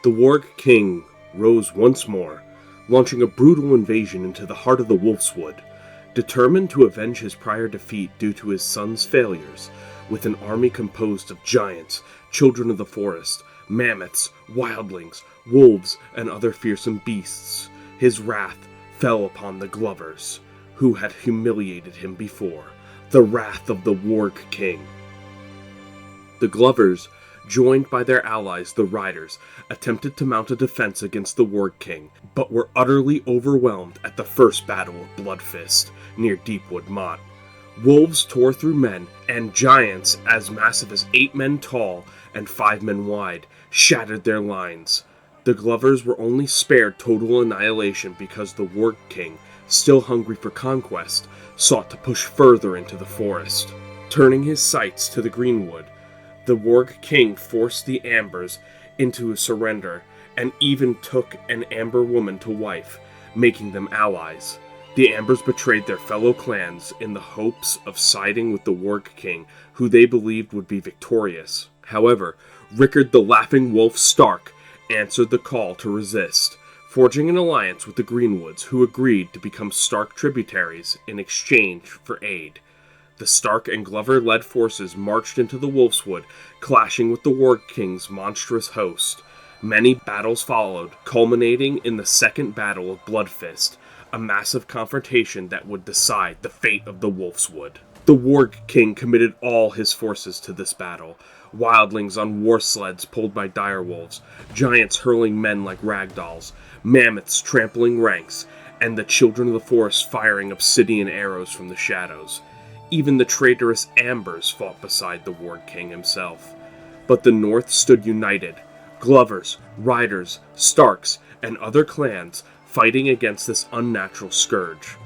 The warg king rose once more, launching a brutal invasion into the heart of the Wolfswood, determined to avenge his prior defeat due to his son's failures. With an army composed of giants, children of the forest, mammoths, wildlings, wolves, and other fearsome beasts, his wrath fell upon the Glovers, who had humiliated him before. The wrath of the warg king. The Glovers, joined by their allies, the Riders, attempted to mount a defense against the warg king, but were utterly overwhelmed at the first battle of Bloodfist, near Deepwood Motte. Wolves tore through men, and giants as massive as 8 men tall and 5 men wide shattered their lines. The Glovers were only spared total annihilation because the warg king, still hungry for conquest, sought to push further into the forest. Turning his sights to the greenwood, the warg king forced the Ambers into a surrender, and even took an Amber woman to wife, making them allies. The Ambers betrayed their fellow clans in the hopes of siding with the warg king, who they believed would be victorious. However, Rickard the Laughing Wolf Stark answered the call to resist, forging an alliance with the Greenwoods, who agreed to become Stark tributaries in exchange for aid. The Stark and Glover-led forces marched into the Wolfswood, clashing with the warg king's monstrous host. Many battles followed, culminating in the Second Battle of Bloodfist, a massive confrontation that would decide the fate of the Wolfswood. The warg king committed all his forces to this battle. Wildlings on war sleds pulled by direwolves, giants hurling men like ragdolls, mammoths trampling ranks, and the children of the forest firing obsidian arrows from the shadows. Even the traitorous Ambers fought beside the warg king himself. But the North stood united. Glovers, Riders, Starks, and other clans fighting against this unnatural scourge.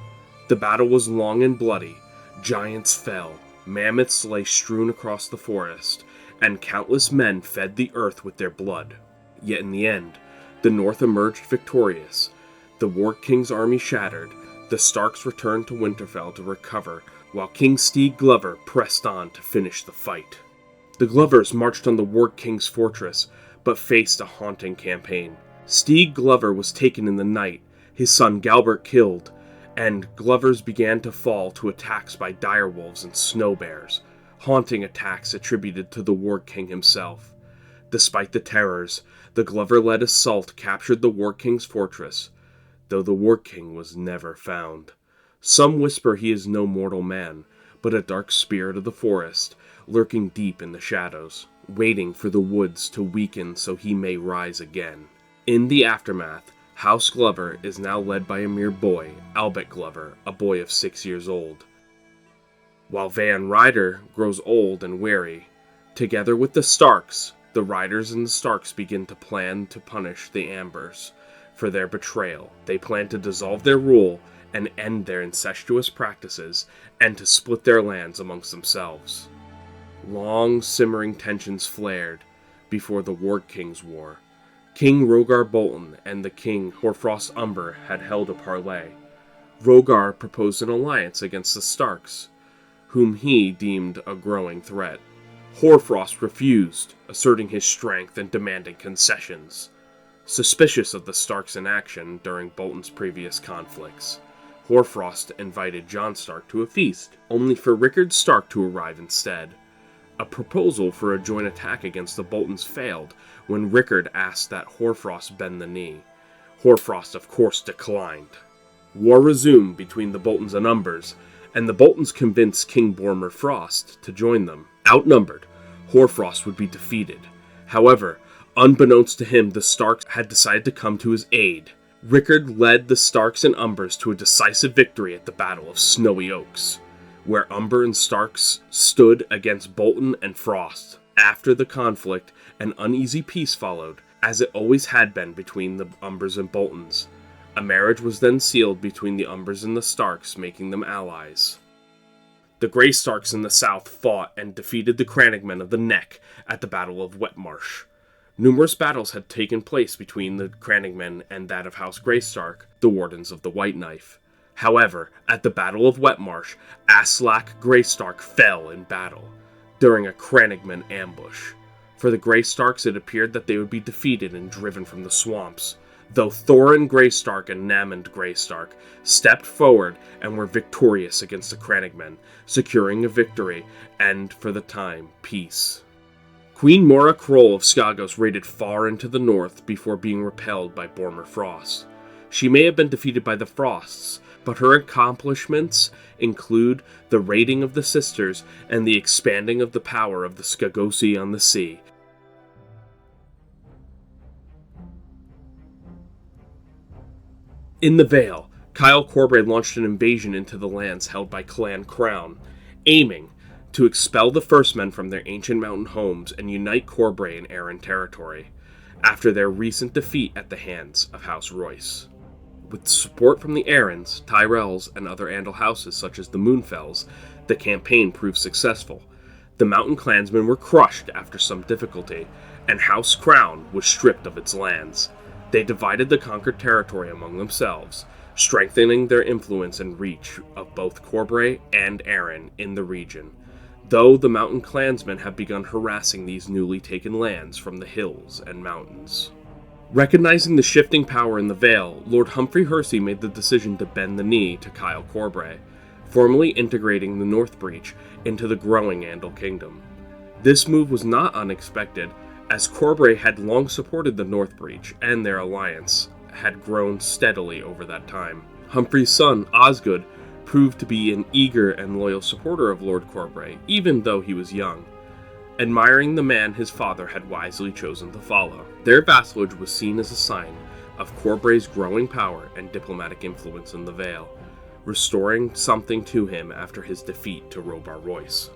The battle was long and bloody. Giants fell, mammoths lay strewn across the forest, and countless men fed the earth with their blood. Yet in the end, the North emerged victorious. The warg king's army shattered. The Starks returned to Winterfell to recover, while King Steed Glover pressed on to finish the fight. The Glovers marched on the warg king's fortress, but faced a haunting campaign. Steed Glover was taken in the night, his son Galbert killed, and Glovers began to fall to attacks by direwolves and snow bears, haunting attacks attributed to the warg king himself. Despite the terrors, the Glover-led assault captured the warg king's fortress, though the warg king was never found. Some whisper he is no mortal man, but a dark spirit of the forest, lurking deep in the shadows, waiting for the woods to weaken so he may rise again. In the aftermath, House Glover is now led by a mere boy, Albert Glover, a boy of 6 years old. While Van Ryder grows old and weary, together with the Starks, the Riders and the Starks begin to plan to punish the Ambers for their betrayal. They plan to dissolve their rule and end their incestuous practices, and to split their lands amongst themselves. Long simmering tensions flared before the Warg King's War. King Rogar Bolton and the King Hoarfrost Umber had held a parley. Rogar proposed an alliance against the Starks, whom he deemed a growing threat. Hoarfrost refused, asserting his strength and demanding concessions. Suspicious of the Starks in action during Bolton's previous conflicts, Hoarfrost invited Jon Stark to a feast, only for Rickard Stark to arrive instead. A proposal for a joint attack against the Boltons failed when Rickard asked that Hoarfrost bend the knee. Hoarfrost, of course, declined. War resumed between the Boltons and Umbers, and the Boltons convinced King Bormer Frost to join them. Outnumbered, Hoarfrost would be defeated. However, unbeknownst to him, the Starks had decided to come to his aid. Rickard led the Starks and Umbers to a decisive victory at the Battle of Snowy Oaks, where Umber and Starks stood against Bolton and Frost. After the conflict, an uneasy peace followed, as it always had been between the Umbers and Boltons. A marriage was then sealed between the Umbers and the Starks, making them allies. The Grey Starks in the south fought and defeated the Crannogmen of the Neck at the Battle of Wetmarsh. Numerous battles had taken place between the Crannogmen and that of House Greystark, the Wardens of the White Knife. However, at the Battle of Wetmarsh, Aslak Greystark fell in battle during a Crannogmen ambush. For the Greystarks, it appeared that they would be defeated and driven from the swamps, though Thorin Greystark and Namond Greystark stepped forward and were victorious against the Crannogmen, securing a victory and, for the time, peace. Queen Mora Kroll of Skagos raided far into the north before being repelled by Bormer Frost. She may have been defeated by the Frosts, but her accomplishments include the raiding of the Sisters and the expanding of the power of the Skagosi on the sea. In the Vale, Kyle Corbray launched an invasion into the lands held by Clan Crown, aiming to expel the First Men from their ancient mountain homes and unite Corbray and Arryn territory, after their recent defeat at the hands of House Royce. With support from the Arryns, Tyrells, and other Andal houses such as the Moonfells, the campaign proved successful. The mountain clansmen were crushed after some difficulty, and House Crown was stripped of its lands. They divided the conquered territory among themselves, strengthening their influence and reach of both Corbray and Arryn in the region, though the mountain clansmen have begun harassing these newly taken lands from the hills and mountains. Recognizing the shifting power in the Vale, Lord Humphrey Hersey made the decision to bend the knee to Kyle Corbray, formally integrating the North Breach into the growing Andal Kingdom. This move was not unexpected, as Corbray had long supported the North Breach, and their alliance had grown steadily over that time. Humphrey's son, Osgood, proved to be an eager and loyal supporter of Lord Corbray, even though he was young, admiring the man his father had wisely chosen to follow. Their vassalage was seen as a sign of Corbray's growing power and diplomatic influence in the Vale, restoring something to him after his defeat to Robar Royce.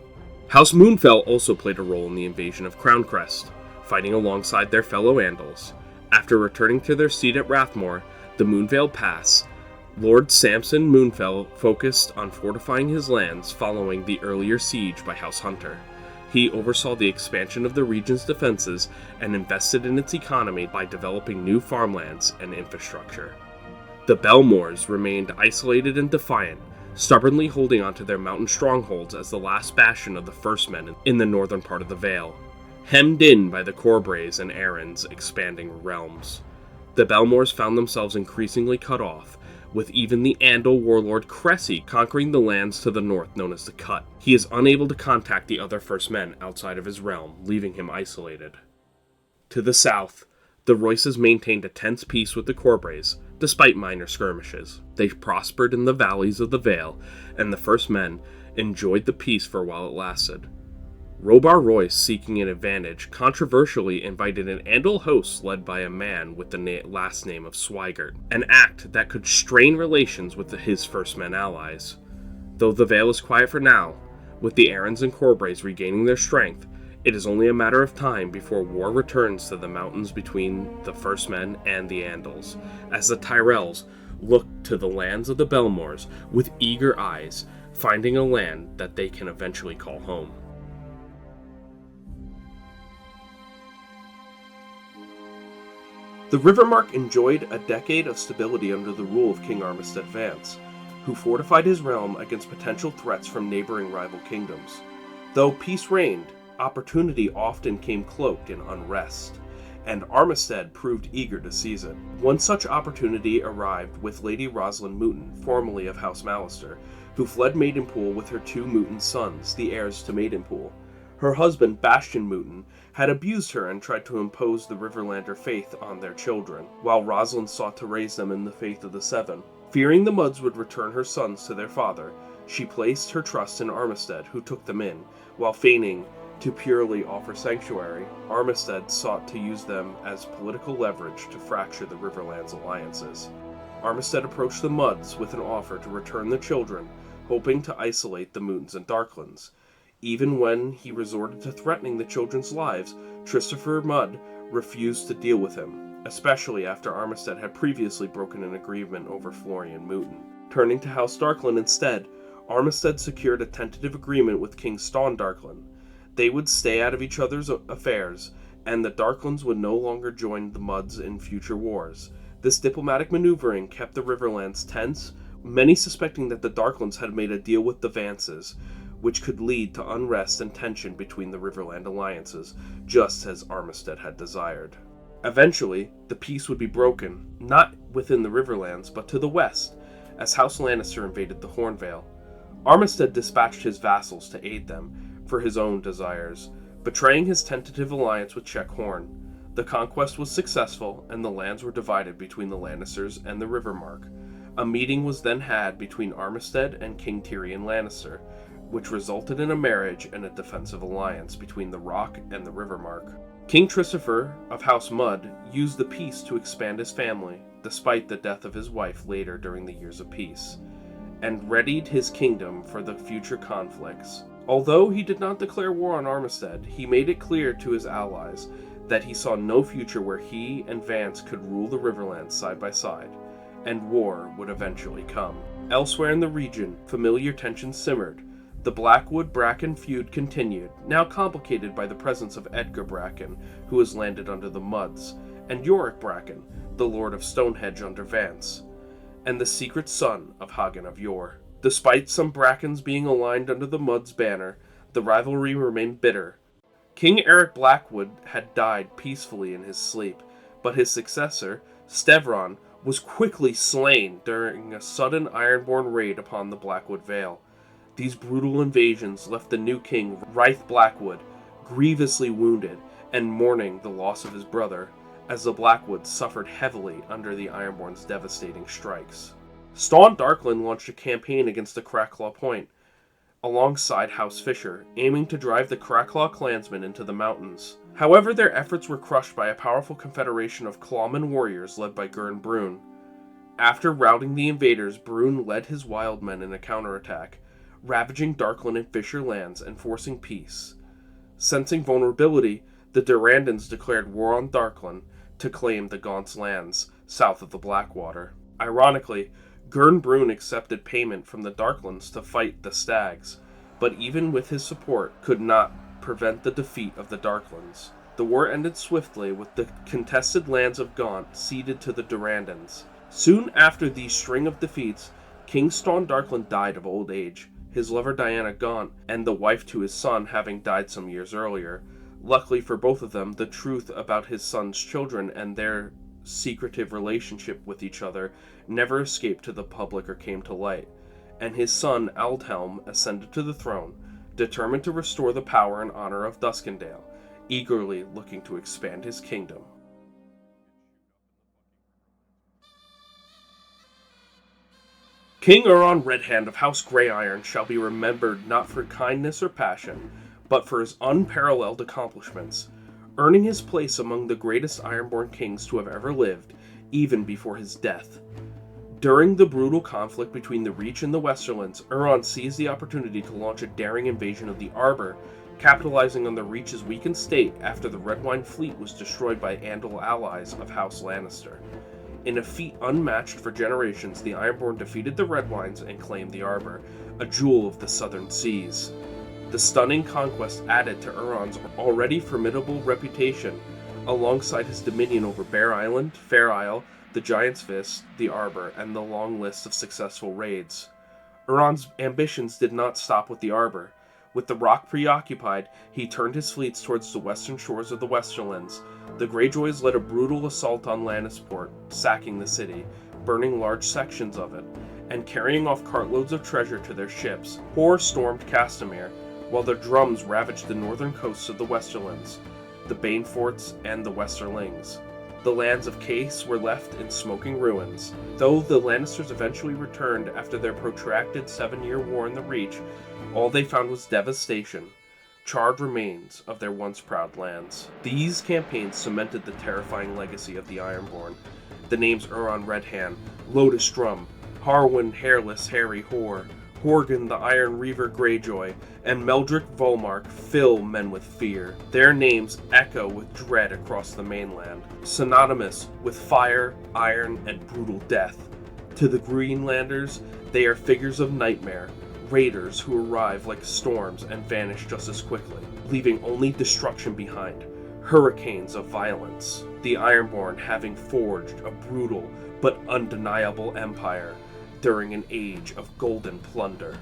House Moonfell also played a role in the invasion of Crowncrest, fighting alongside their fellow Andals. After returning to their seat at Rathmore, the Moonvale Pass, Lord Samson Moonfell focused on fortifying his lands following the earlier siege by House Hunter. He oversaw the expansion of the region's defenses and invested in its economy by developing new farmlands and infrastructure. The Belmores remained isolated and defiant, stubbornly holding onto their mountain strongholds as the last bastion of the First Men in the northern part of the Vale, hemmed in by the Corbrays and Arryns' expanding realms. The Belmores found themselves increasingly cut off, with even the Andal warlord Cressy conquering the lands to the north known as the Cut. He is unable to contact the other First Men outside of his realm, leaving him isolated. To the south, the Royces maintained a tense peace with the Corbrays, despite minor skirmishes. They prospered in the valleys of the Vale, and the First Men enjoyed the peace for while it lasted. Robar Royce, seeking an advantage, controversially invited an Andal host led by a man with the last name of Swigert, an act that could strain relations with his First Men allies. Though the Vale is quiet for now, with the Arryns and Corbrays regaining their strength, it is only a matter of time before war returns to the mountains between the First Men and the Andals, as the Tyrells look to the lands of the Belmores with eager eyes, finding a land that they can eventually call home. The Rivermark enjoyed a decade of stability under the rule of King Armistead Vance, who fortified his realm against potential threats from neighboring rival kingdoms. Though peace reigned, opportunity often came cloaked in unrest, and Armistead proved eager to seize it. One such opportunity arrived with Lady Rosalind Mooten, formerly of House Mallister, who fled Maidenpool with her two Mooten sons, the heirs to Maidenpool. Her husband, Bastion Mooten, had abused her and tried to impose the Riverlander faith on their children, while Rosalind sought to raise them in the faith of the Seven. Fearing the Mudds would return her sons to their father, she placed her trust in Armistead, who took them in, while feigning to purely offer sanctuary. Armistead sought to use them as political leverage to fracture the Riverlands' alliances. Armistead approached the Mudds with an offer to return the children, hoping to isolate the Mootons and Darklands. Even when he resorted to threatening the children's lives, Christopher Mudd refused to deal with him, especially after Armistead had previously broken an agreement over Florian Mooten. Turning to House Darkland instead, Armistead secured a tentative agreement with King Staun Darkland. They would stay out of each other's affairs, and the Darklands would no longer join the Mudds in future wars. This diplomatic maneuvering kept the Riverlands tense, many suspecting that the Darklands had made a deal with the Vances, which could lead to unrest and tension between the Riverland alliances, just as Armistead had desired. Eventually, the peace would be broken, not within the Riverlands, but to the west, as House Lannister invaded the Hornvale. Armistead dispatched his vassals to aid them, for his own desires, betraying his tentative alliance with Check Horn. The conquest was successful, and the lands were divided between the Lannisters and the Rivermark. A meeting was then had between Armistead and King Tyrion Lannister, which resulted in a marriage and a defensive alliance between the Rock and the Rivermark. King Trisopher of House Mud used the peace to expand his family, despite the death of his wife later during the Years of Peace, and readied his kingdom for the future conflicts. Although he did not declare war on Armistead, he made it clear to his allies that he saw no future where he and Vance could rule the Riverlands side by side, and war would eventually come. Elsewhere in the region, familiar tensions simmered. The Blackwood-Bracken feud continued, now complicated by the presence of Edgar Bracken, who has landed under the Muds, and Yorick Bracken, the Lord of Stonehenge under Vance, and the secret son of Hagen of Yore. Despite some Brackens being aligned under the Muds' banner, the rivalry remained bitter. King Eric Blackwood had died peacefully in his sleep, but his successor, Stevron, was quickly slain during a sudden ironborn raid upon the Blackwood Vale. These brutal invasions left the new king, Ryth Blackwood, grievously wounded and mourning the loss of his brother, as the Blackwoods suffered heavily under the Ironborn's devastating strikes. Staun Darkland launched a campaign against the Cracklaw Point, alongside House Fisher, aiming to drive the Cracklaw clansmen into the mountains. However, their efforts were crushed by a powerful confederation of clawman warriors led by Gurn Brune. After routing the invaders, Brune led his wild men in a counterattack, ravaging Darkland and Fisher lands and forcing peace. Sensing vulnerability, the Durandons declared war on Darkland to claim the Gaunt's lands south of the Blackwater. Ironically, Gurn Brune accepted payment from the Darklands to fight the Stags, but even with his support, could not prevent the defeat of the Darklands. The war ended swiftly, with the contested lands of Gaunt ceded to the Durandons. Soon after these string of defeats, King Staun Darkland died of old age, his lover Diana Gaunt, and the wife to his son having died some years earlier. Luckily for both of them, the truth about his son's children and their secretive relationship with each other never escaped to the public or came to light, and his son Aldhelm ascended to the throne, determined to restore the power and honor of Duskendale, eagerly looking to expand his kingdom. King Euron Redhand of House Greyiron shall be remembered not for kindness or passion, but for his unparalleled accomplishments, earning his place among the greatest Ironborn kings to have ever lived, even before his death. During the brutal conflict between the Reach and the Westerlands, Euron seized the opportunity to launch a daring invasion of the Arbor, capitalizing on the Reach's weakened state after the Redwyne fleet was destroyed by Andal allies of House Lannister. In a feat unmatched for generations, the Ironborn defeated the Redwynes and claimed the Arbor, a jewel of the southern seas. The stunning conquest added to Euron's already formidable reputation, alongside his dominion over Bear Island, Fair Isle, the Giant's Fist, the Arbor, and the long list of successful raids. Euron's ambitions did not stop with the Arbor. With the Rock preoccupied, he turned his fleets towards the western shores of the Westerlands. The Greyjoys led a brutal assault on Lannisport, sacking the city, burning large sections of it, and carrying off cartloads of treasure to their ships. Hor stormed Castamere, while their drums ravaged the northern coasts of the Westerlands, the Baneforts, and the Westerlings. The lands of Case were left in smoking ruins. Though the Lannisters eventually returned after their protracted 7-year war in the Reach, all they found was devastation, charred remains of their once proud lands. These campaigns cemented the terrifying legacy of the Ironborn. The names Euron Redhand, Lotus Drum, Harwin Hairless Harry Hor, Horgan the Iron Reaver Greyjoy, and Meldrick Volmark fill men with fear. Their names echo with dread across the mainland, synonymous with fire, iron, and brutal death. To the Greenlanders, they are figures of nightmare, raiders who arrive like storms and vanish just as quickly, leaving only destruction behind, hurricanes of violence. The Ironborn having forged a brutal but undeniable empire during an age of golden plunder.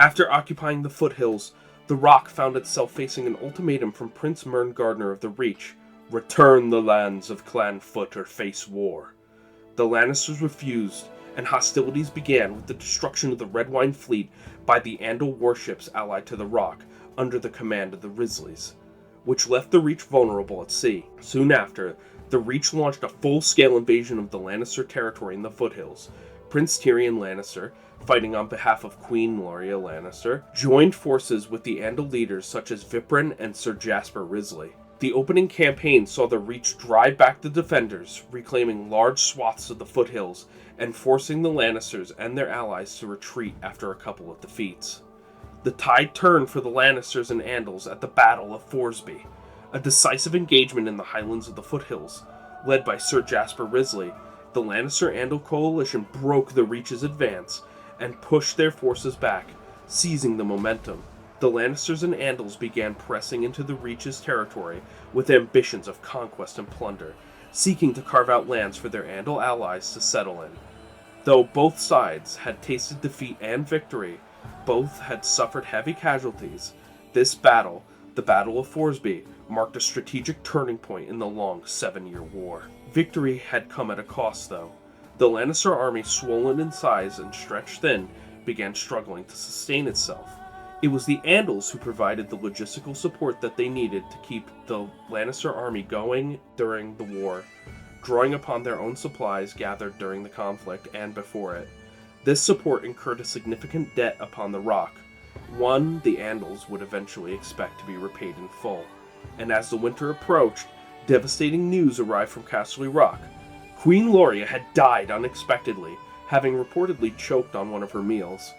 After occupying the foothills, the Rock found itself facing an ultimatum from Prince Mern of the Reach: return the lands of Clan Foot or face war. The Lannisters refused, and hostilities began with the destruction of the Red Wine fleet by the Andal warships allied to the Rock under the command of the Risleys, which left the Reach vulnerable at sea. Soon after, the Reach launched a full-scale invasion of the Lannister territory in the foothills. Prince Tyrion Lannister, fighting on behalf of Queen Loria Lannister, joined forces with the Andal leaders such as Viprin and Sir Jasper Risley. The opening campaign saw the Reach drive back the defenders, reclaiming large swaths of the foothills and forcing the Lannisters and their allies to retreat after a couple of defeats. The tide turned for the Lannisters and Andals at the Battle of Thorsby, a decisive engagement in the highlands of the foothills. Led by Sir Jasper Risley, the Lannister-Andal coalition broke the Reach's advance and pushed their forces back, seizing the momentum. The Lannisters and Andals began pressing into the Reach's territory with ambitions of conquest and plunder, seeking to carve out lands for their Andal allies to settle in. Though both sides had tasted defeat and victory, both had suffered heavy casualties. This battle, the Battle of Thorsby, marked a strategic turning point in the long 7-year war. Victory had come at a cost, though. The Lannister army, swollen in size and stretched thin, began struggling to sustain itself. It was the Andals who provided the logistical support that they needed to keep the Lannister army going during the war, drawing upon their own supplies gathered during the conflict and before it. This support incurred a significant debt upon the Rock, one the Andals would eventually expect to be repaid in full. And as the winter approached, devastating news arrived from Castle Rock. Queen Loria had died unexpectedly, having reportedly choked on one of her meals.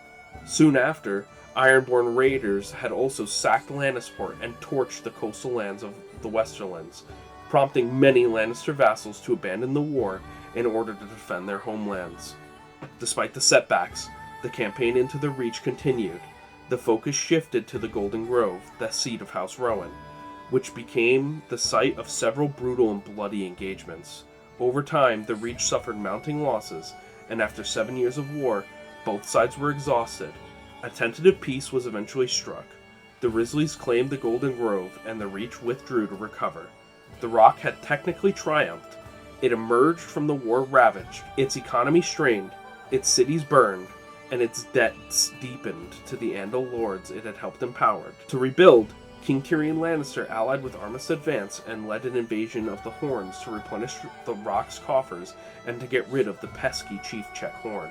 Soon after, ironborn raiders had also sacked Lannisport and torched the coastal lands of the Westerlands, prompting many Lannister vassals to abandon the war in order to defend their homelands. Despite the setbacks, the campaign into the Reach continued. The focus shifted to the Golden Grove, the seat of House Rowan, which became the site of several brutal and bloody engagements. Over time, the Reach suffered mounting losses, and after 7 years of war, both sides were exhausted. A tentative peace was eventually struck. The Risleys claimed the Golden Grove, and the Reach withdrew to recover. The Rock had technically triumphed. It emerged from the war ravaged, its economy strained, its cities burned, and its debts deepened to the Andal lords it had helped empower. To rebuild, King Tyrion Lannister allied with Armistead Vance and led an invasion of the Horns to replenish the Rock's coffers and to get rid of the pesky chief Check Horn.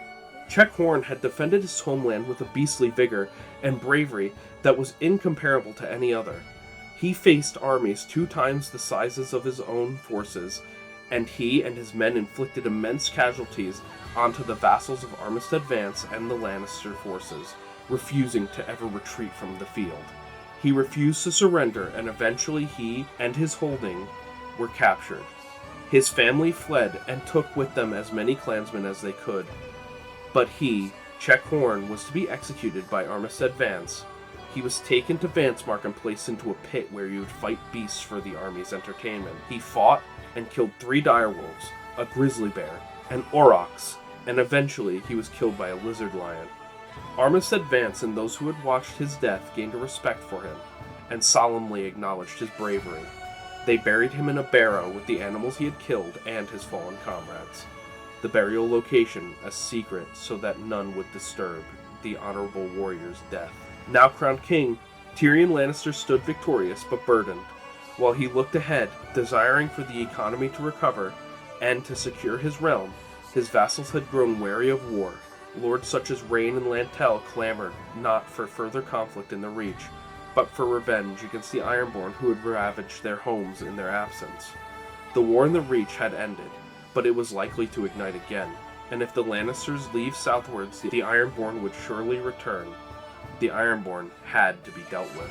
Check Horn had defended his homeland with a beastly vigor and bravery that was incomparable to any other. He faced armies 2 times the sizes of his own forces, and he and his men inflicted immense casualties onto the vassals of Armistead Vance and the Lannister forces, refusing to ever retreat from the field. He refused to surrender, and eventually he and his holding were captured. His family fled and took with them as many clansmen as they could. But he, Check Horn, was to be executed by Armistead Vance. He was taken to Vancemark and placed into a pit where he would fight beasts for the army's entertainment. He fought and killed 3 direwolves, a grizzly bear, an aurochs, and eventually he was killed by a lizard lion. Armistead Vance and those who had watched his death gained a respect for him, and solemnly acknowledged his bravery. They buried him in a barrow with the animals he had killed and his fallen comrades. The burial location a secret so that none would disturb the honorable warrior's death. Now crowned king, Tyrion Lannister stood victorious but burdened. While he looked ahead, desiring for the economy to recover and to secure his realm, his vassals had grown wary of war. Lords such as Rhaen and Lantel clamored not for further conflict in the Reach, but for revenge against the Ironborn who had ravaged their homes in their absence. The war in the Reach had ended, but it was likely to ignite again, and if the Lannisters leave southwards, the Ironborn would surely return. The Ironborn had to be dealt with.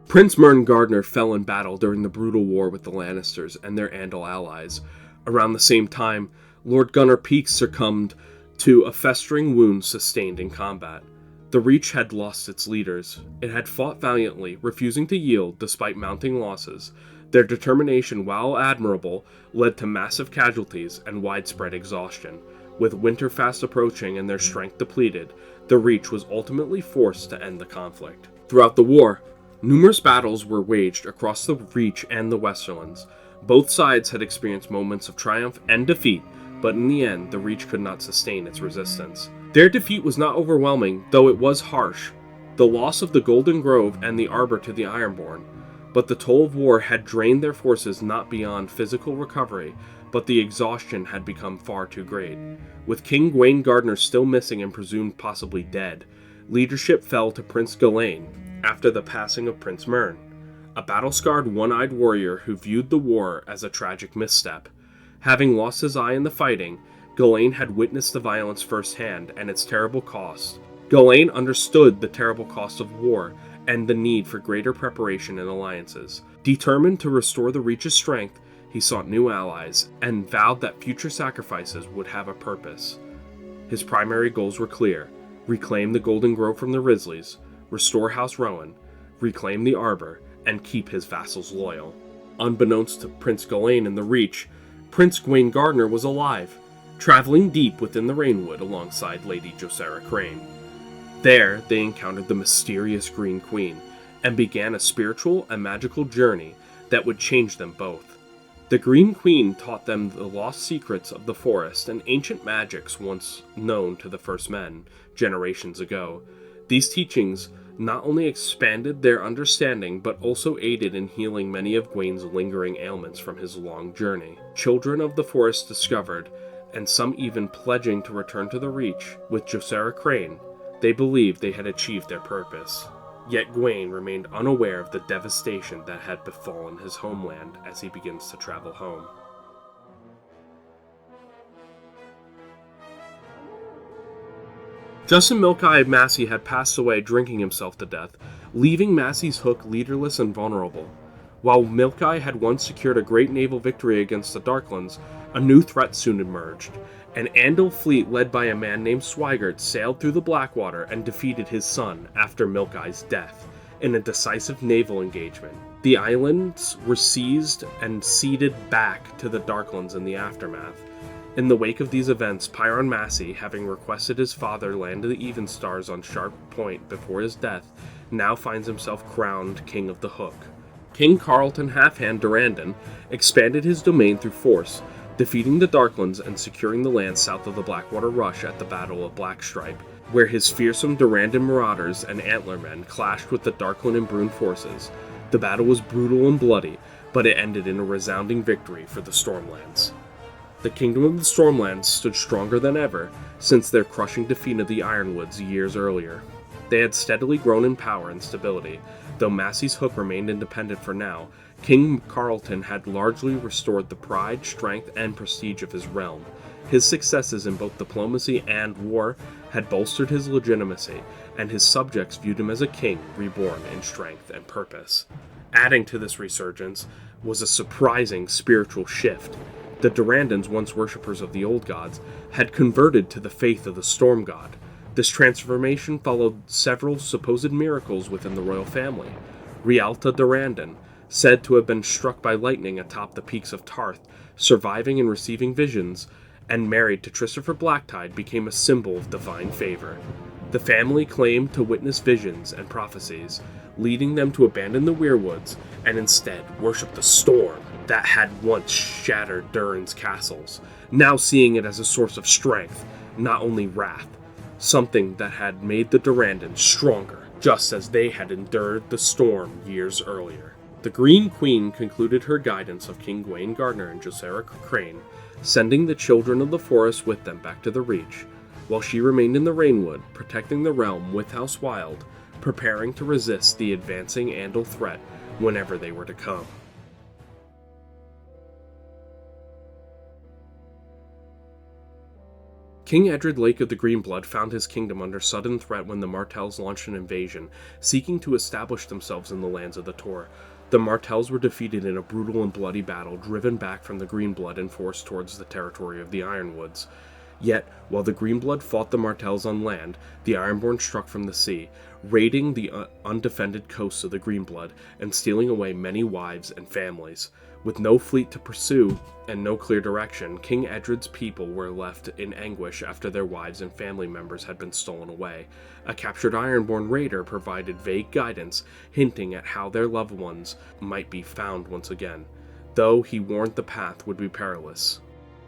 Prince Mern fell in battle during the brutal war with the Lannisters and their Andal allies. Around the same time, Lord Gunnar Peake succumbed to a festering wound sustained in combat. The Reach had lost its leaders. It had fought valiantly, refusing to yield despite mounting losses. Their determination, while admirable, led to massive casualties and widespread exhaustion. With winter fast approaching and their strength depleted, the Reach was ultimately forced to end the conflict. Throughout the war, numerous battles were waged across the Reach and the Westerlands. Both sides had experienced moments of triumph and defeat, but in the end, the Reach could not sustain its resistance. Their defeat was not overwhelming, though it was harsh. The loss of the Golden Grove and the Arbor to the Ironborn, but the toll of war had drained their forces not beyond physical recovery, but the exhaustion had become far too great. With King Gwaine Gardner still missing and presumed possibly dead, leadership fell to Prince Galain after the passing of Prince Mern, a battle-scarred one-eyed warrior who viewed the war as a tragic misstep. Having lost his eye in the fighting, Galain had witnessed the violence firsthand and its terrible cost. Galain understood the terrible cost of war and the need for greater preparation and alliances. Determined to restore the Reach's strength, he sought new allies and vowed that future sacrifices would have a purpose. His primary goals were clear: reclaim the Golden Grove from the Risleys, restore House Rowan, reclaim the Arbor, and keep his vassals loyal. Unbeknownst to Prince Galain and the Reach, Prince Gwaine Gardner was alive, traveling deep within the Rainwood alongside Lady Josera Crane. There, they encountered the mysterious Green Queen, and began a spiritual and magical journey that would change them both. The Green Queen taught them the lost secrets of the forest and ancient magics once known to the First Men, generations ago. These teachings not only expanded their understanding, but also aided in healing many of Gwaine's lingering ailments from his long journey. Children of the forest discovered, and some even pledging to return to the Reach, with Josera Crane, they believed they had achieved their purpose. Yet Gwaine remained unaware of the devastation that had befallen his homeland as he begins to travel home. Justin Milkeye Massey had passed away drinking himself to death, leaving Massey's Hook leaderless and vulnerable. While Milkeye had once secured a great naval victory against the Darklands, a new threat soon emerged. An Andal fleet led by a man named Swigert sailed through the Blackwater and defeated his son after Milkeye's death in a decisive naval engagement. The islands were seized and ceded back to the Darklands in the aftermath. In the wake of these events, Pyron Massey, having requested his father land the Evenstars on Sharp Point before his death, now finds himself crowned King of the Hook. King Carlton Halfhand Durrandon expanded his domain through force, defeating the Darklands and securing the land south of the Blackwater Rush at the Battle of Blackstripe, where his fearsome Durrandon marauders and Antlermen clashed with the Darkland and Brune forces. The battle was brutal and bloody, but it ended in a resounding victory for the Stormlands. The Kingdom of the Stormlands stood stronger than ever since their crushing defeat of the Ironwoods years earlier. They had steadily grown in power and stability. Though Massey's Hook remained independent for now, King Carlton had largely restored the pride, strength, and prestige of his realm. His successes in both diplomacy and war had bolstered his legitimacy, and his subjects viewed him as a king reborn in strength and purpose. Adding to this resurgence was a surprising spiritual shift. The Durrandons, once worshippers of the old gods, had converted to the faith of the Storm God. This transformation followed several supposed miracles within the royal family. Rialta Durrandon, said to have been struck by lightning atop the peaks of Tarth, surviving and receiving visions, and married to Christopher Blacktide, became a symbol of divine favor. The family claimed to witness visions and prophecies, leading them to abandon the Weirwoods and instead worship the storm that had once shattered Durin's castles, now seeing it as a source of strength, not only wrath, something that had made the Durrandons stronger, just as they had endured the storm years earlier. The Green Queen concluded her guidance of King Gwaine Gardner and Josera Crane, sending the children of the forest with them back to the Reach, while she remained in the Rainwood, protecting the realm with House Wild, preparing to resist the advancing Andal threat whenever they were to come. King Edred Lake of the Greenblood found his kingdom under sudden threat when the Martells launched an invasion, seeking to establish themselves in the lands of the Tor. The Martells were defeated in a brutal and bloody battle, driven back from the Greenblood and forced towards the territory of the Ironwoods. Yet, while the Greenblood fought the Martells on land, the Ironborn struck from the sea, raiding the undefended coasts of the Greenblood and stealing away many wives and families. With no fleet to pursue and no clear direction, King Edred's people were left in anguish after their wives and family members had been stolen away. A captured Ironborn raider provided vague guidance, hinting at how their loved ones might be found once again, though he warned the path would be perilous.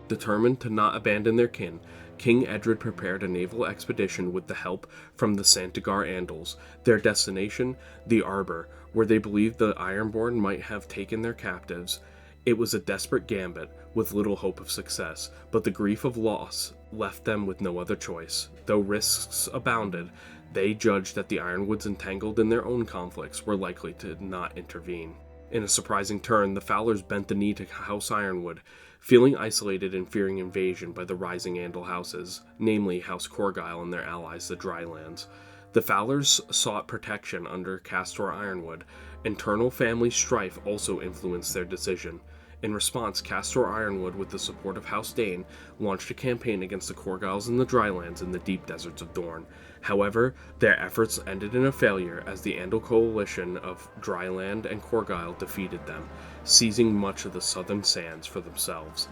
Determined to not abandon their kin, King Edred prepared a naval expedition with the help from the Santigar Andals, their destination, the Arbor, where they believed the Ironborn might have taken their captives. It was a desperate gambit, with little hope of success, but the grief of loss left them with no other choice. Though risks abounded, they judged that the Ironwoods, entangled in their own conflicts, were likely to not intervene. In a surprising turn, the Fowlers bent the knee to House Ironwood, feeling isolated and fearing invasion by the rising Andal houses, namely House Corgyle and their allies, the Drylands. The Fowlers sought protection under Castor Ironwood. Internal family strife also influenced their decision. In response, Castor Ironwood, with the support of House Dane, launched a campaign against the Corgyles and the Drylands in the deep deserts of Dorne. However, their efforts ended in a failure as the Andal coalition of Dryland and Corgyle defeated them, seizing much of the southern sands for themselves.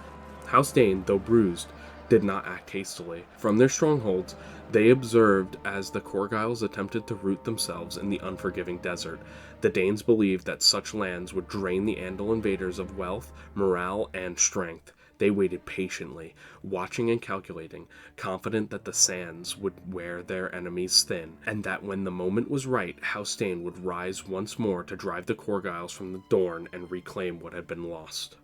House Dane, though bruised, did not act hastily. From their strongholds, they observed as the Corgyles attempted to root themselves in the unforgiving desert. The Danes believed that such lands would drain the Andal invaders of wealth, morale, and strength. They waited patiently, watching and calculating, confident that the sands would wear their enemies thin, and that when the moment was right, House Dane would rise once more to drive the Corgyles from the Dorne and reclaim what had been lost.